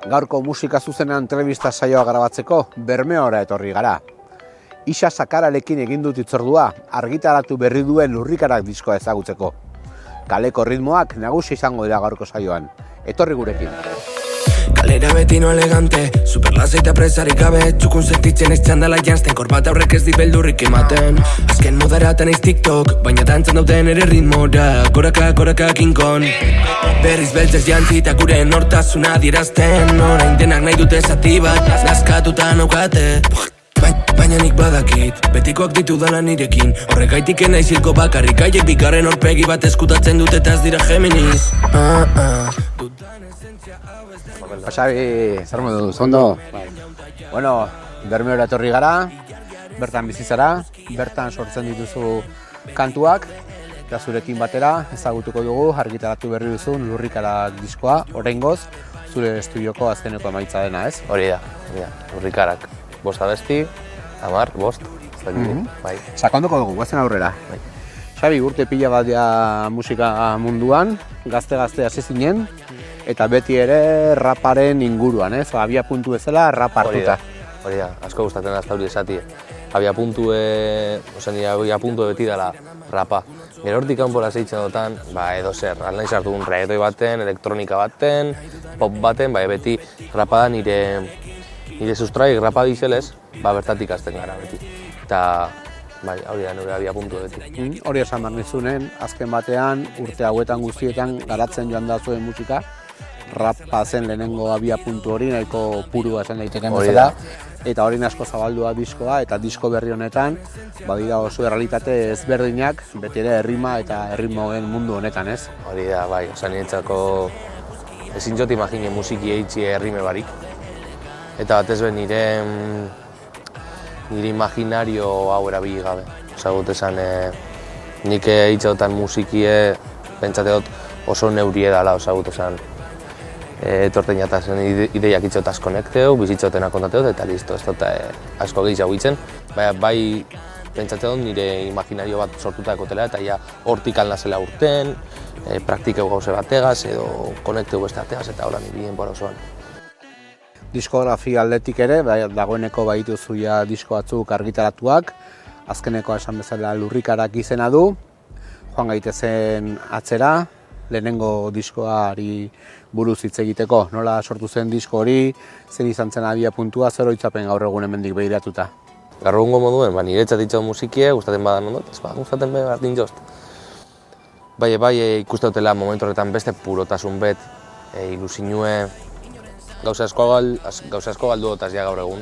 Gaurko musika zuzenean telebista saioa grabatzeko Bermeora etorri gara. Ixa Sakararekin egin dut hitzordua, argitaratu berri duen Lurrikarak diskoa ezagutzeko. Kaleko ritmoak nagusi izango dira gaurko saioan. Etorri gurekin. Kalera beti no elegante, superlaseita presarik gabe, txukun sentitzen ez txandala janzten, korbata horrek ez dit beldurrik ematen. Azken moderatan ez TikTok, baina dantzan dauten ere ritmora, koraka King Kong. Berriz beltzez jantzita gure nortasuna dirazten, orain denak nahi dute zati bat, nazkatuta naukate. Baina nik badakit, betikoak ditudala nirekin, horregaitik naiz hilko bakarrik, haiek bigarren horpegi bat eskutatzen dute eta ez dira Geminis. Xabi, zer modu, zondo? Bueno, Bermeora etorri gara, bertan bizi zara, bertan sortzen dituzu kantuak, eta zurekin batera ezagutuko dugu, argitaratu berri duzun Lurrikarak diskoa, oraingoz, zure estudioko azkeneko emaitza dena, ez? Hori da, Lurrikarak. 5 abesti, 10, 5, ez dakit, bai. Sakonduko dugu, guazen aurrera. Xabi, urte pila bat musika munduan, gazte hasi zinen, eta beti ere raparen inguruan, ez? Abia puntu bezala rap hartuta. Hori da, asko gustatzen da hori esatie. Abia puntu beti dela rapa. Gero hortik kanpora zeitzen dutan, edo zer, alnahi sartu un reggaetoi baten, elektronika baten, pop baten, beti rapa da nire sustraik rapa dizelez, bertatik hasten gara beti. Eta hori da nire abia puntu beti. Hori esan behar nizunen, azken batean, urte hauetan guztietan garatzen joan da zuen musika, rapa zen lehenengo abia puntu hori, nahiko purua esan daiteken bezala. Eta hori asko zabaldua diskoa, eta disko berri honetan, badira oso errealitate ezberdinak, beti ere errima eta erritmoen mundu honetan, ez? Hori da, osan niretzako ezin jot imagine musiki eitzi errime barik. Eta batez be nire imaginario hau erabili gabe. Osagut esan, nik eitzotan musikie, pentsate dut oso neurie dela, osagut esan. Etorten jatazen ideiak itxotaz konekteu, bizitzotena kontateu, eta listo, ez dut asko gehiago itzen. Bai, pentsate dut nire imaginario bat sortuta ekotela, eta ja hortik alnazela urten, praktikeu gauze bategaz, edo konekteu beste ategaz, eta hola nire denbora osoan. Diskografia aldetik ere, dagoeneko badituzu ja disko batzuk argitaratuak, azkeneko esan bezala Lurrikarak izena du, joan gaitezen atzera, lehenengo diskoari buruz hitz egiteko. Nola sortu zen disko hori, zen izan zen abia puntua, zer oroitzapen gaur egun hemendik begiratuta? Gaur egungo moduen, niretzat ditxo musikie, gustaten badan ondot, gustaten behar bardin jost. Bai, ikuste dutela momentu horretan beste purotasun bet, ilusinue, gauza asko galdu dutaz ja gaur egun.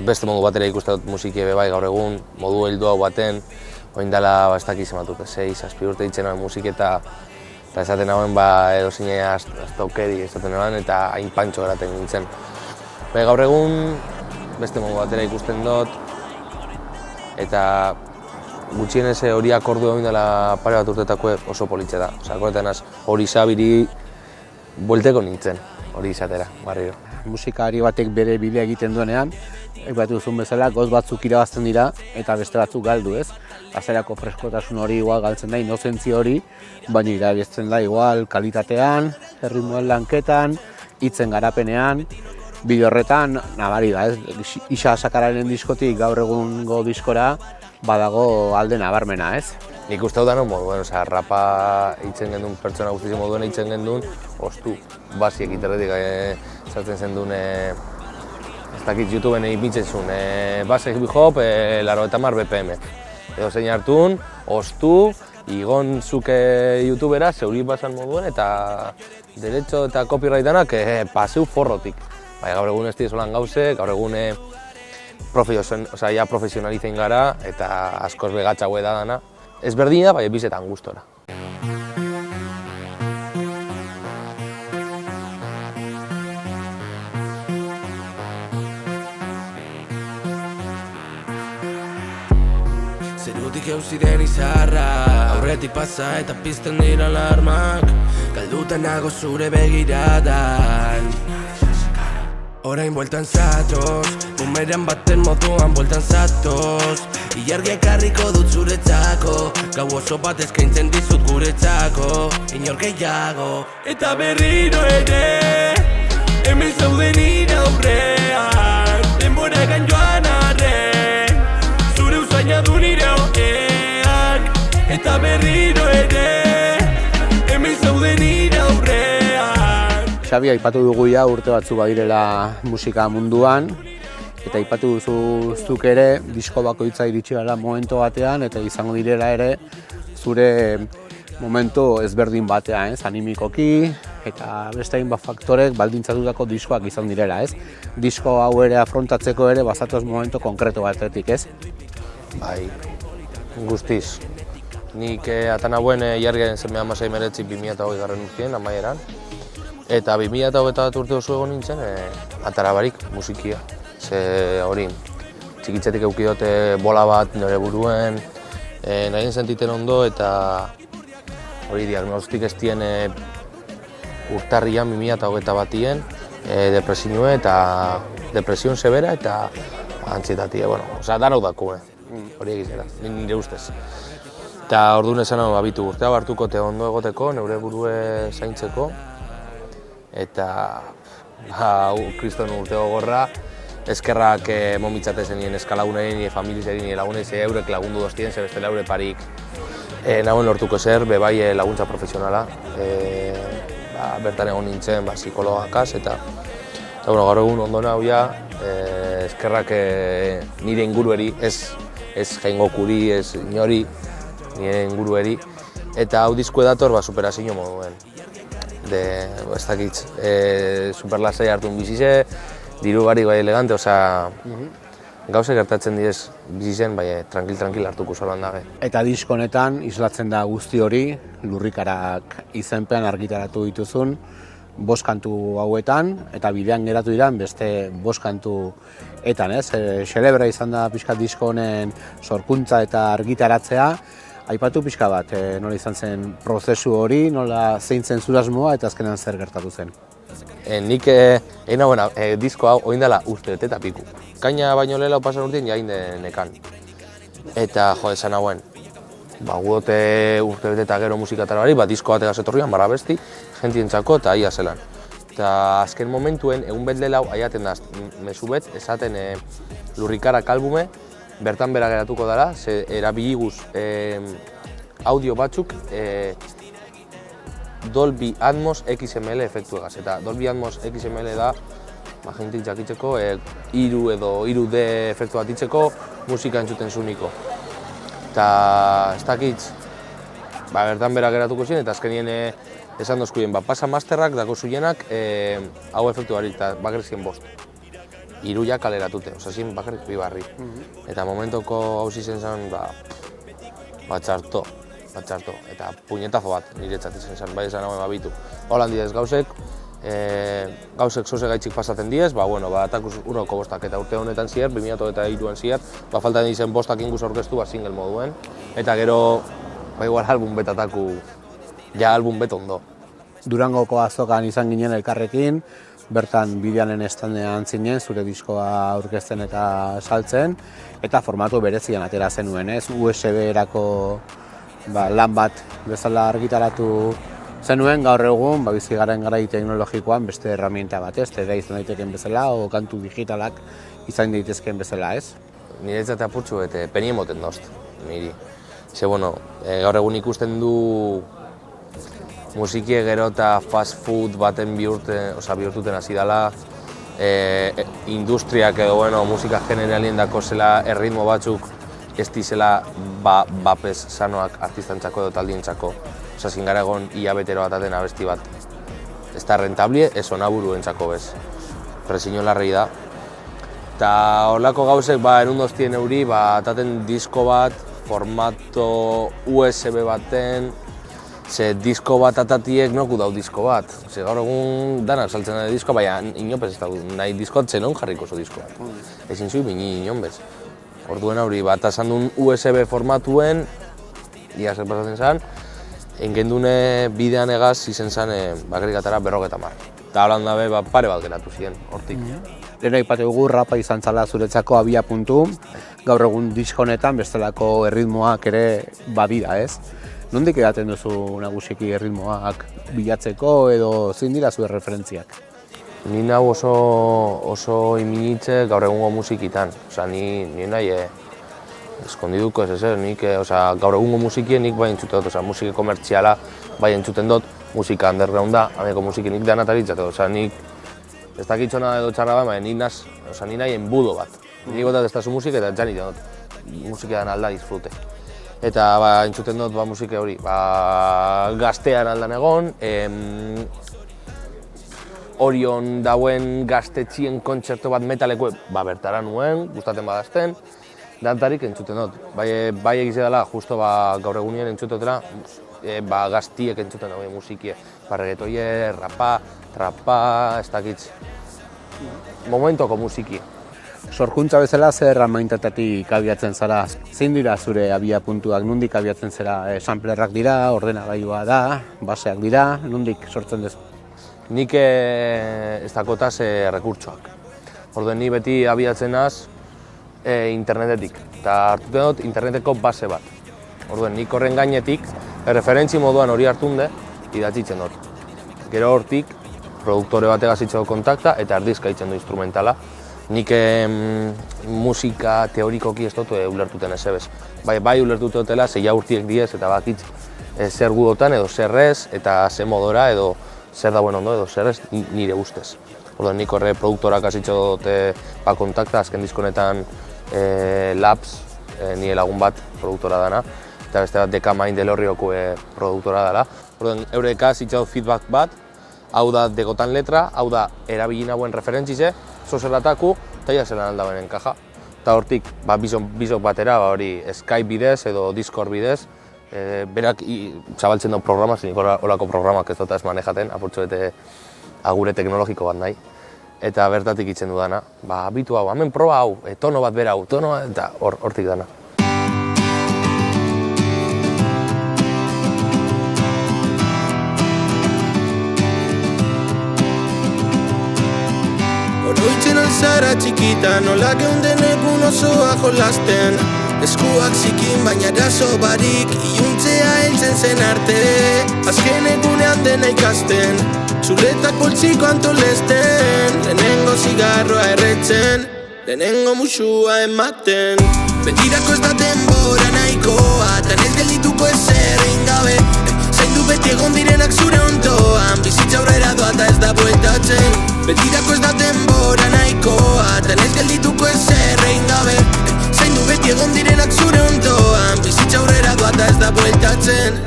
Beste modu batera ikuste dut musikie gaur egun, modu heldu hau baten, oin dela ez dakiz ematut, 6-7 urte ditzen nuen musik eta esaten nagoen edo zinea aztaukeri esaten nagoen eta hain pantxo eraten nintzen. Gaur egun beste modu batera ikusten dut eta gutxienez hori akordu egin dela pare bat urtetako oso politxe da. Akordetan hori zabiri buelteko nintzen, hori izatera, barriro. Musikari batek bere bidea egiten duenean, aipatu duzun bezala, gauz batzuk irabazten dira eta beste batzuk galdu, ez? Azerako freskotasun hori igual galtzen da, inozentzia hori, baina irabiezten da igual kalitatean, erritmoen lanketan, hitzen garapenean, bideo horretan nabari da, ez? Ixa Sakararen diskotik gaur egungo diskora badago alde nabarmena, ez? Nik uste da non modu, rapa hitzen gendun, pertsona guztizen moduen hitzen gendun, ostu, basiek internetik sartzen zen duen, ez dakit YouTubeen ipintzen zuen, basek hip-hop, 80 BPM. Edo zein hartun, ostu, igon zuke YouTubera, zeuri basan moduen, eta derecho eta copyrightanak paseu forrotik. Gaur egun ez dizolan gauze, gaur egun profesionalizein gara, eta askoz begatxago da dana. Ez berdina, bai bizetan gustora. Zerutik euziren izarra, aurretik pasa eta pizten dira alarmak, galduta nago zure begiradan. Orain bueltan zatoz, bumeran baten moduan bueltan zatoz. Ilargiak harriko dut zuretzako, gau oso bat eskaintzen dizut guretzako, inor gehiago. Eta berriro ere, hemen zauden nire aurrean, denboragan joan arren, zure usaina du nire oheak. Eta berriro ere, hemen zauden nire aurrean. Xabi, aipatu dugu ja urte batzu badirela musika munduan, eta aipatu duzu zuk ere, disko bakoitza iritsi gara momento batean, eta izango direla ere zure momento ezberdin batean, ez? Animikoki, eta beste hainbat faktorek baldintzatutako diskoak izan direla, ez? Disko hau ere afrontatzeko ere bazatoz momento konkreto batetik, ez? Bai, guztiz. Nik atan hauen jargen zen 2019 garren urtien, amaieran. Eta 2021 urte oso egon nintzen, atara barik musikia. Ze hori, txikitzetik eukidote bola bat nire buruen, nahien sentiten ondo eta hori diagnostik ez dien urtarrian 2021 depresioa eta depresion severa eta antsietatia, bueno, osea, danok daku, hori egizera, nire ustez. Eta orduan esan hau abitu urtea hartuko te ondo egoteko, neure burue zaintzeko, eta kriston urte gogorra, eskerrak momitzatezen nien eskalagunei, nire familizeri, nire lagunei, ze eurek lagundu doztien, ze bestela eure parik nagoen lortuko zer, bebai laguntza profesionala, bertan egon nintzen psikologakaz, eta gaur egun ondo nahu ja, eskerrak nire ingurueri, ez jaingokuri, ez inori, nire ingurueri, eta hau diskue dator superazio moduen. Ez dakitz, superlasai hartun bizize, diru barik bai elegante, osea, gauze gertatzen direz bizizen, bai, tranquil hartuko zolan dabe. Eta disko honetan islatzen da guzti hori, Lurrikarak izenpean argitaratu dituzun, 5 kantu hauetan, eta bidean geratu diran beste 5 kantuetan, ez? Xelebra izan da pixka disko honen sorkuntza eta argitaratzea. Aipatu pixka bat, nola izan zen prozesu hori, nola zein zen zure asmoa eta azkenean zer gertatu zen? Nik disko hau oindala uste eta piku. Kaina baino lehela pasan urtien jain nekan. Eta jo, esan hauen, gudote urte eta gero musikatara bari, disko bategaz etorrian, barra besti, jentientzako eta aia zelan. Eta azken momentuen, egun betlelau aiaten da, mezu bet, esaten Lurrikarak albume, bertan bera geratuko dara, ze erabiliguz audio batzuk Dolby Atmos XML efektuegaz. Eta Dolby Atmos XML da, jentik jakitzeko, 3 edo 3D efektu bat itzeko, musika entzuten zuniko. Eta ez dakitz, bertan bera geratuko ziren, eta azkenien esan dozkuien, pasa masterrak dako zuienak hau efektu bari, eta bakarrizien 5. 3 kaleratute, osasien bakarrik 2 barri. Eta momentoko hauzi zen zen, txarto, eta puñetazo bat niretzat izan zen, bai esan hauen babitu. Holan didez gauzek zoze gaitxik pasaten diez, atakuz 1,5 eta urte honetan zier, 2023an zier, faltan dizen 5 inguz aurkeztu single moduen, eta gero, igual album bet ataku, ja album bet ondo. Durangoko azokan izan ginen elkarrekin, bertan bideanen estandean zinen, zure diskoa aurkezten eta saltzen, eta formatu berezian atera zenuen, ez? USB-erako lan bat bezala argitaratu zenuen, gaur egun, bizi garen garai teknologikoan beste herramienta bat, ez? Tera izan daiteken bezala, o kantu digitalak izan daitezken bezala, ez? Niretzat apurtxu bete, penien moten dozt, niri. Ze, gaur egun ikusten du musikie gero eta fast food baten bihurtuten hasi dela, industriak edo musika generalien dako zela erritmo batzuk ez dizela bapez sanoak artistantzako edo taldientzako. Zin gara egon hilabetero bat aten abesti bat. Ez da rentablie, ez onaburu entzako bez. Presiño larrei da. Eta horlako gauzek erundoztien euri, ataten disko bat, formato USB baten, ze disko bat atatiek noku dau disko bat. Ze gaur egun danak saltzen da disko, baina inopez ez da nahi diskoat zenon jarriko zo disko bat. Ezin zui bini inonbez. Orduen hori bat asan duen USB formatuen, ia zer pasatzen zen, engendune bidean egaz izen zen bakarrik atara 50. Eta holan dabe, pare bat geratu ziren, hortik. Lehen aipatu dugu rapa izan zala zuretzako abia puntu, gaur egun disko honetan bestelako erritmoak ere badira, ez? Nondik edaten duzu nagusiki erritmoak bilatzeko edo zein dira zure referentziak? Ni nau oso iminitze gaur egungo musikitan. Osa, ni nahi eskondiduko ez ezer, gaur egungo musikien nik bai entzuten dut, musika komertziala bai entzuten dut, musika undergrounda, ameko musikin nik danataritzatu, nik ez dakitxona edo txarra bat, nik nahi enbudo bat. Nik gotat ez da zu musika eta txan iten dut, musika dan alda disfrute. Eta entzuten dut musika hori, gaztean aldan egon, Orion dauen gaztetxien kontzertu bat metaleko bertara nuen, gustaten badazten, dantarik entzuten dut. Bai egize dela, justo gaur egunien entzuten dutela, gaztiek entzuten dagoen musikie. Reggaetoie, rapa, trapa, ez dakitz. Momentoko musiki. Sorkuntza bezala zer erramaintetatik abiatzen zara? Zein dira zure abia puntuak? Nondik abiatzen zara? Samplerrak dira, ordenagailua da, baseak dira, nondik sortzen duzu? Nik ez dakotaz rekurtsoak. Orduen ni beti abiatzen naz internetetik. Eta hartuten dut interneteko base bat. Orduen nik horren gainetik, referentzi moduan hori hartunde, idatzitzen dut. Gero hortik, produktore bategaz itxo kontakta eta erdizka itzen du instrumentala. Nik musika teorikoki ez dut ulertuten ezebez. Bai ulertute dutela, zeia urtiek diez eta bakitz zer gudotan edo zer ez eta ze modora edo zer dauen ondo edo zer ez nire ustez. Orduan nik horre produktorak hasitxo dute kontakta, azken diskonetan Labs, nire lagun bat produktora dana, eta beste bat Dekamain Delorrioko produktora dela. Orduan eureka hasitxo feedback bat, hau da degotan letra, hau da erabili nagoen referentzize, zozelataku, eta ja zelan aldauen enkaja. Eta hortik, bizok batera, hori Skype bidez edo Discord bidez, berak zabaltzen dut programaz, nik horako programak ez dut ez manejaten, apurtxo bete agure teknologiko bat nahi. Eta bertatik itzen du dana, abitu hau, hemen proba hau, tono bat bera hau, eta hortik dana. Oroitzen alzara txikita, nola geunden egun osoa jolasten. Eskuak zikin baina eraso barik, iluntzea heltzen zen arte. Azken egunean dena ikasten, txuletak poltsiko antolesten. Lehenengo zigarroa erretzen, lehenengo musua ematen. Betirako ez da denbora nahikoa, tan ez geldituko ezer egin gabe. Zaindu beti egon direnak zure ondoan, bizitza aurrera doa eta ez da bueltatzen. Betirako ez da denbora nahikoa, tan ez geldituko ezer egin gabe. Zaindu beti egon direnak zure ondoan, bizitza aurrera doa eta ez da bueltatzen.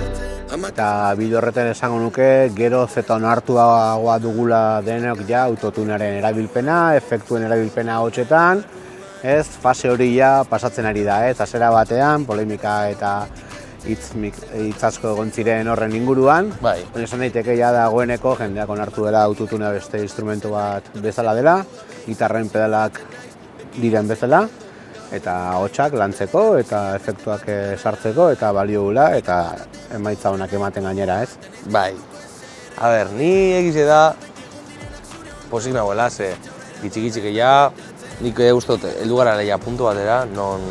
Eta bide horretan esango nuke, gero zeta onartuagoa dugula denok ja autotunaren erabilpena, efektuen erabilpena hotxetan, ez, fase hori ja pasatzen ari da, ez, hasiera batean, polemika eta hitz asko egon ziren horren inguruan. Esan daiteke ja dagoeneko jendeak onartu dela autotuna beste instrumentu bat bezala dela, gitarren pedalak diren bezala, eta hotxak lantzeko eta efektuak sartzeko eta balio gula eta emaitza honak ematen gainera, ez? Bai. A ber, ni egize da posik nagoela, ze gitxik ja, nik uste dut, heldu gara lehia puntu batera, non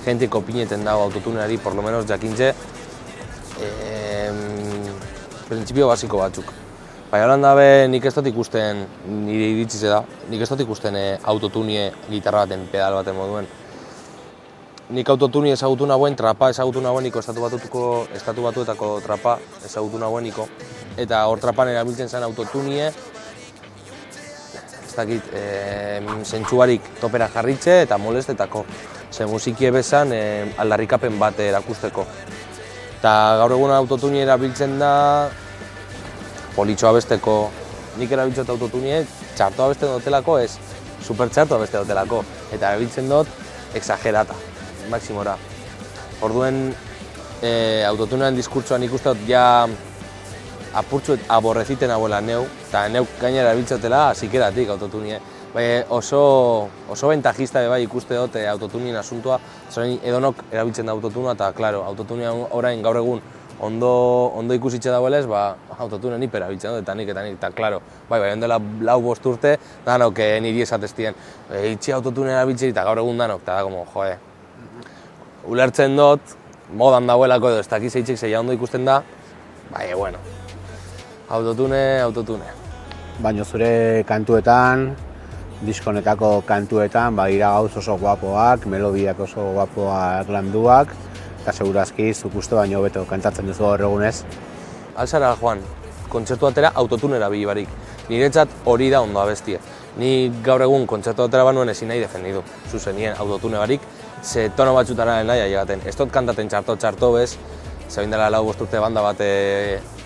jente kopineten dago autotuneari, por lo menos jakintze, printzipio basiko batzuk. Baina holan dabe, nik ez dut ikusten, nire iritzize da, nik ez dut ikusten autotunie gitarra baten, pedal baten moduen. Nik autotunie ezagutu nagoen, trapa ezagutu nagoeniko, estatu batuetako trapa ezagutu nagoeniko. Eta hor trapan erabiltzen zen autotunie, ez dakit, zentsuarik topera jarritze eta molestetako. Ze musikie bezan aldarrikapen bat erakusteko. Eta gaur egun autotunie erabiltzen da politxoa besteko. Nik erabiltzen dut autotunie, txartoa beste dutelako ez, super txartoa beste dutelako. Eta erabiltzen dut exagerata, maksimora. Orduen autotunean diskurtsoan ikusten dut ja apurtzuet aborreziten abuela neu, eta neu gainera erabiltzatela zikeratik autotunie. Bai, oso bentajista bai ikuste dut autotunien asuntua, zorain edonok erabiltzen da autotunua eta, klaro, autotunia orain gaur egun ondo ikusitxe dagoela ez, autotune ni perabiltzen dut, eta nik, eta klaro, bai, ondela 4-5 urte, danok niri esateztien, itxi autotune erabiltzen, eta gaur egun danok, eta da, como, joe, ulertzen dut, modan dagoelako edo, ez dakiz eitxek zeia ondo ikusten da, bai, bueno, autotune. Baina zure kantuetan, diskonetako kantuetan, badira gauz oso guapoak, melodiak oso guapoak landuak, eta segurazki zuk uste baino hobeto kantatzen duzu gaur egunez. Alzara, Juan, kontzertu atera autotunera bilibarik. Niretzat hori da ondo abestia. Ni gaur egun kontzertu atera banuen ezin nahi defendidu. Zuzenien autotune barik, ze tono batzutara nahi ailegaten. Ez dut kantaten txarto bez, ze bain dela 4-5 urte banda bat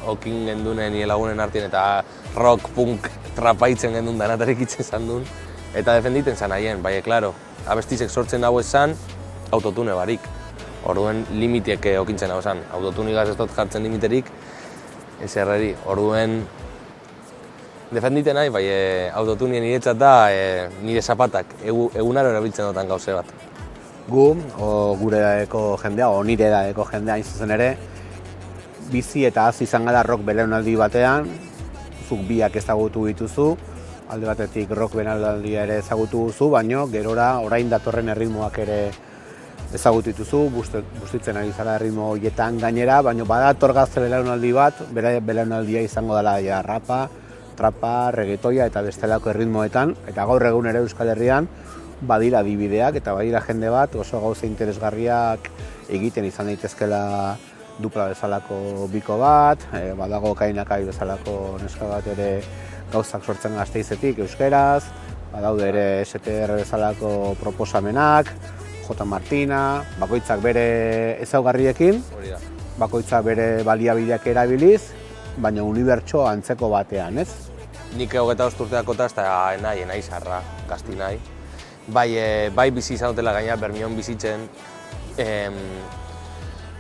okin gendune nire lagunen artien eta rock, punk, trapaitzen gendun danatarik itzen zan duen. Eta defenditen zan haien, bai, klaro, abestizek sortzen dago esan autotune barik. Orduen limitiek okintzen hau esan. Autotunigaz ez dut jartzen limiterik, ez erreri. Orduen defenditen nahi, bai, autotunien niretzat da nire zapatak, egunaro erabiltzen dutan gauze bat. Gu, gure daeko jendea, nire daeko jendea hain zuzen ere, bizi eta hazi izan gara rock belaunaldi batean, zuk biak ezagutu dituzu, alde batetik rock belaunaldia ere ezagutu duzu, baino gerora orain datorren erritmoak ere ezagutu dituzu, bustitzen ari zara erritmo horietan gainera, baino badator gazte belaunaldi bat, bere belaunaldia izango dela ja rapa, trapa, reggaetoia eta bestelako erritmoetan, eta gaur egun ere Euskal Herrian badira adibideak eta badira jende bat oso gauza interesgarriak egiten izan daitezkela dupla bezalako biko bat, badago kainakai bezalako neska bat ere gauzak sortzen Gasteizetik euskeraz, badaude ere STR bezalako proposamenak, J. Martina, bakoitzak bere ezaugarriekin, bakoitzak bere baliabideak erabiliz, baina unibertso antzeko batean, ez? Nik 25 urteakota ez da nahi zarra, gazti nahi. Bai bizi izan dutela gaina Bermion bizitzen,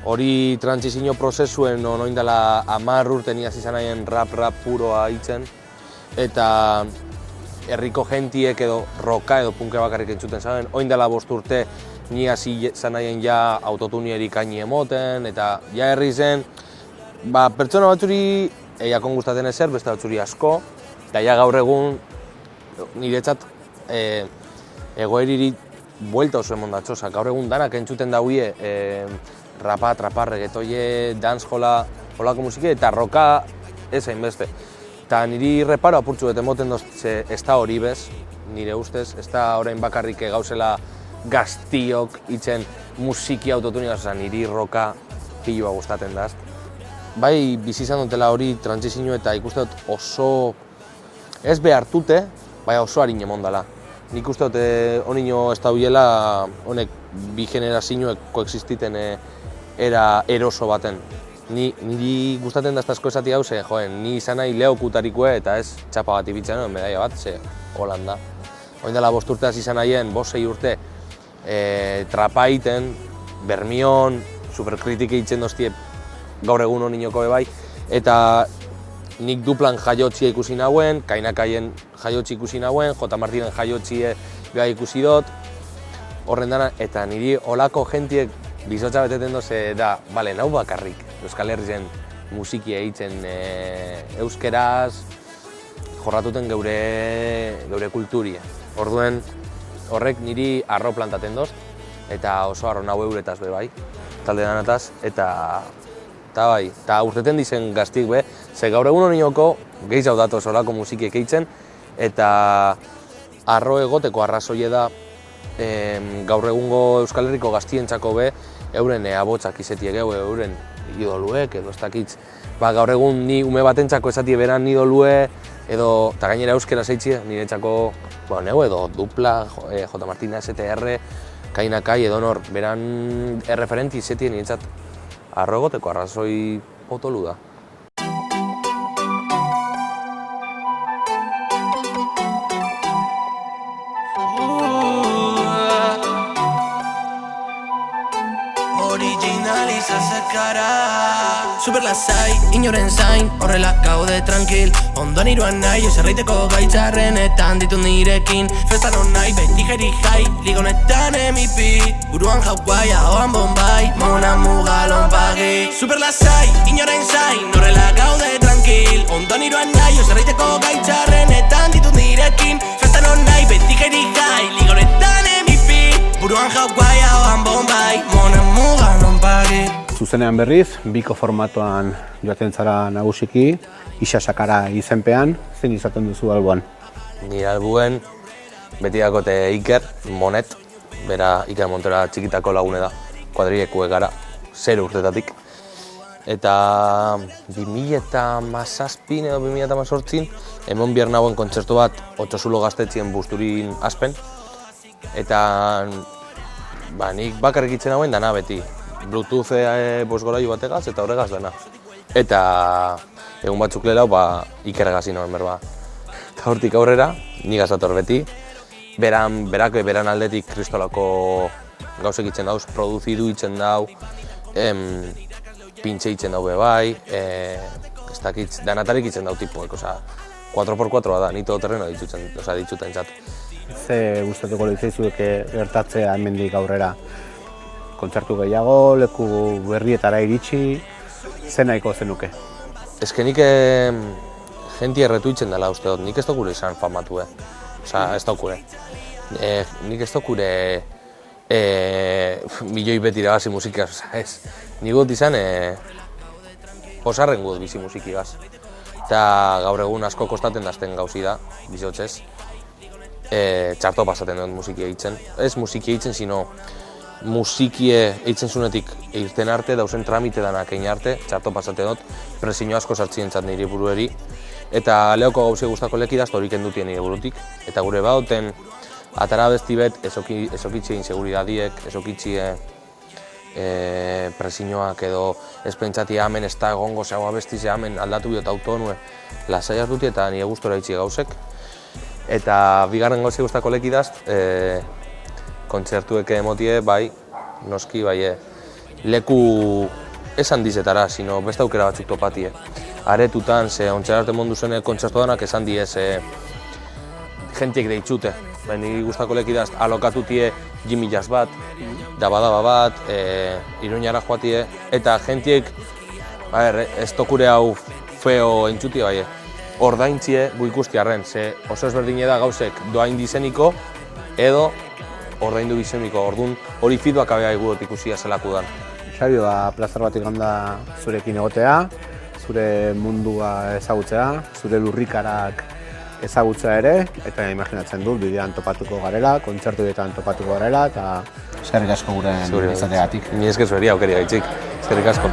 hori trantsizio prozesuen oin dela 10 urte ni hasi izan nahien rap puroa hitzen, eta herriko jentiek edo roka edo punke bakarrik entzuten zaben, oin dela 5 urte ni hasi izan nahien ja autotunierik kaini emoten, eta ja herri zen, pertsona batzuri eiakon gustaten ezer, beste batzuri asko, eta ja gaur egun niretzat egoeriri buelta oso emondatxosa. Gaur egun danak entzuten dauie rapa, trapa, reggaetoie, dancehola, holako musike, eta roka ez hainbeste. Eta niri reparo apurtzu bete moten doz, ez da hori bez, nire ustez, ez da orain bakarrik gauzela gaztiok itzen musiki autotunik, niri roka piloa gustaten daz. Bai, bizi izan dutela hori trantsizio eta ikuste dut oso ez behartute, bai oso harin emondala. Nik uste dut honino ez da huiela honek bi generazioek koexistiten era eroso baten. Niri gustaten da estazko esati hau ze, ni izan nahi lehokutarikue eta ez txapa bat ibitzen, medaia bat, ze holan da. Oin dela 5 urte hasi izan nahien, 5-6 urte trapa egiten, Bermion, superkritik egiten doztie gaur egun honinoko bai, eta nik duplan jaiotzia ikusi nauen, kainakaien jaiotzi ikusi nauen, J. Martinen jaiotzie beha ikusi dut, horren dana, eta niri olako jentiek bizotza beteten doze da, bale, nau bakarrik, Euskal Herrien musikia egiten euskeraz, jorratuten geure kulturia. Orduen, horrek niri arro plantaten doz, eta oso arro nahu euretaz be bai, talde danataz, eta bai, eta urteten dizen gaztik be, ze gaur egun honioko gehiz hau datoz olako musikiek eitzen, eta arro egoteko arrazoie da gaur egungo Euskal Herriko gaztientzako be, euren abotsak izetiek euren idoluek edo ez dakitz. Gaur egun ni ume batentzako esatie beran idolue edo, eta gainera euskera zeitzie, niretzako neu edo dupla, J. Martina, STR, kainakai edo nor, beran erreferenti izetien niretzat arro egoteko arrazoi potolu da. Originaliza esa cara. super lasai, inoren zain, horrela gaude tranquil. Ondoan iruan nahi, eserreiteko gaitzarrenetan ditut nirekin. Festan hon nahi, beti jeri jai, ligonetan MVP. Buruan Hawaii, ahoan Bombay, mona mugalon pagi. Super lasai, inoren zain, horrela gaude tranquil. Ondoan iruan nahi, eserreiteko gaitzarrenetan ditut nirekin. Festan hon nahi, beti jeri jai, ligonetan MVP. Buruan Hawaii, ahoan Bombay, mona mugalon pagi. Zuzenean berriz, biko formatoan joaten zara nagusiki, Isa Sakara izenpean, zein izaten duzu alboan? Nire albuen beti dakote Iker, Monet, bera Iker Montera txikitako lagune da, kuadrilekue gara, 0 urtetatik. Eta 2017 edo 2018 emon bihar nagoen kontzertu bat Otsozulo gaztetxien Busturin Aspen. Eta nik bakarrik itzen nagoen dana beti. Bluetooth bosgorailu bategaz eta horregaz dena. Eta egun batzuk lehelau Iker gazi noen berba. Eta hortik aurrera, nik azator beti. Beran aldetik kristolako gauzek itzen dauz, produzidu itzen dau, pintxe itzen dau bebai, danatarik itzen dau tipuek, 4x4 da, nito terreno dituten txat. Ze gustatuko litzaizuek gertatzea hemendik aurrera? Kontzertu gehiago, leku berrietara iritsi, ze nahiko zenuke? Ez que nik jenti erretu itzen dela uste dut, nik ez dokure izan famatu, ez dokure. Nik ez dokure milioi beti irabazi musikaz, ez. Nik gut izan posarren gut bizi musikigaz. Eta gaur egun asko kostaten dazten gauzi da, bizotzez. Txarto pasaten dut musikia eitzen. Ez musikia eitzen, sino musikie eitzen zunetik irten arte, dauzen tramite danak egin arte, txarto pasaten dut, presio asko sartzien txat nire burueri. Eta lehoko gauzi guztako lekidaz, horik endutien nire burutik. Eta gure bauten, atara besti bet, esokitxe inseguridadiek, esokitxe presioak edo ez pentsati hemen ez da egongo zegoa bestize hemen aldatu biot autonue lasai hartuti eta nire gustora itxi gauzek. Eta bigarren gauzi guztako lekidaz, kontzertuek emotie, noski, leku esan dizetara, sino beste aukera batzuk topatie. Aretutan, ontxera arte mondu zen kontzertu danak esan diez jentiek deitxute. Niri guztako lekidaz alokatutie Jimmy Jazz bat, Dabadaba bat, Iruñara joatie, eta jentiek ez tokure hau feo entzutie, ordaintzie gu ikustiarren, ze oso ezberdine da gauzek doain dizeniko edo ordaindu bizeniko, orduan hori feedback abea iguot ikusia zelaku dan. Xabi, plazar bat iganda zurekin egotea, zure mundua ezagutzea, zure lurrikarak ezagutzea ere, eta imaginatzen dut bidean topatuko garela, kontzertu bidean topatuko garela, eta eskerrik asko guren izateagatik. Ni esker zueria aukeri gaitzik, eskerrik asko.